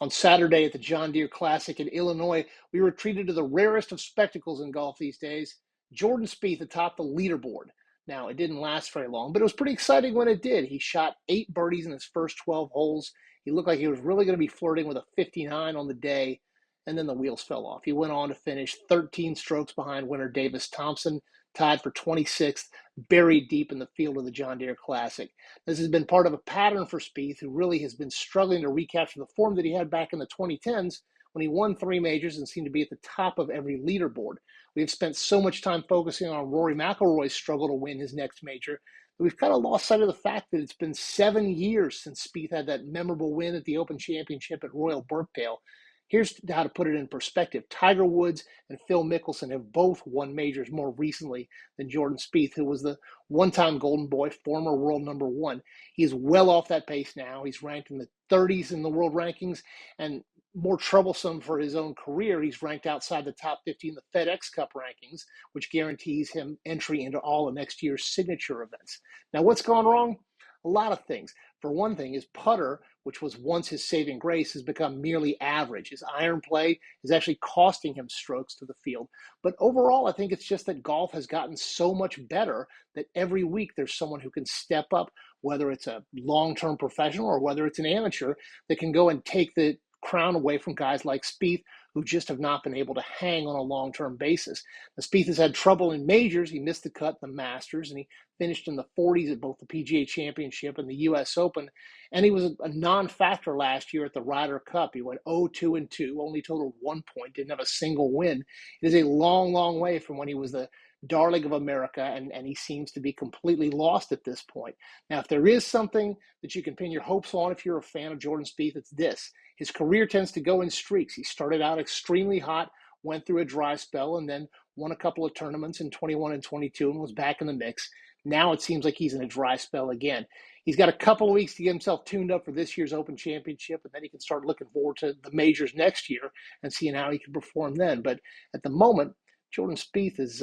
On Saturday at the John Deere Classic in Illinois, we were treated to the rarest of spectacles in golf these days. Jordan Spieth atop the leaderboard. Now, it didn't last very long, but it was pretty exciting when it did. He shot 8 birdies in his first 12 holes. He looked like he was really going to be flirting with a 59 on the day, and then the wheels fell off. He went on to finish 13 strokes behind winner Davis Thompson, tied for 26th, buried deep in the field of the John Deere Classic. This has been part of a pattern for Spieth, who really has been struggling to recapture the form that he had back in the 2010s when he won 3 majors and seemed to be at the top of every leaderboard. We've spent so much time focusing on Rory McIlroy's struggle to win his next major that we've kind of lost sight of the fact that it's been 7 years since Spieth had that memorable win at the Open Championship at Royal Birkdale. Here's how to put it in perspective. Tiger Woods and Phil Mickelson have both won majors more recently than Jordan Spieth, who was the one-time Golden Boy, former world number 1. He's well off that pace now. He's ranked in the 30s in the world rankings, and more troublesome for his own career, he's ranked outside the top 50 in the FedEx Cup rankings, which guarantees him entry into all of next year's signature events. Now, what's gone wrong? A lot of things. For one thing, his putter, which was once his saving grace, has become merely average. His iron play is actually costing him strokes to the field. But overall, I think it's just that golf has gotten so much better that every week there's someone who can step up, whether it's a long-term professional or whether it's an amateur, that can go and take the crown away from guys like Spieth, who just have not been able to hang on a long-term basis. Now, Spieth has had trouble in majors. He missed the cut in the Masters, and he finished in the 40s at both the PGA Championship and the U.S. Open. And he was a non-factor last year at the Ryder Cup. He went 0-2-2, only totaled 1 point, didn't have a single win. It is a long, long way from when he was the darling of America, and he seems to be completely lost at this point. Now, if there is something that you can pin your hopes on if you're a fan of Jordan Spieth, it's this. His career tends to go in streaks. He started out extremely hot, went through a dry spell, and then won a couple of tournaments in 21 and 22 and was back in the mix. Now it seems like he's in a dry spell again. He's got a couple of weeks to get himself tuned up for this year's Open Championship, and then he can start looking forward to the majors next year and seeing how he can perform then. But at the moment, Jordan Spieth is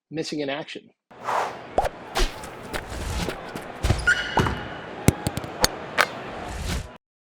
missing in action.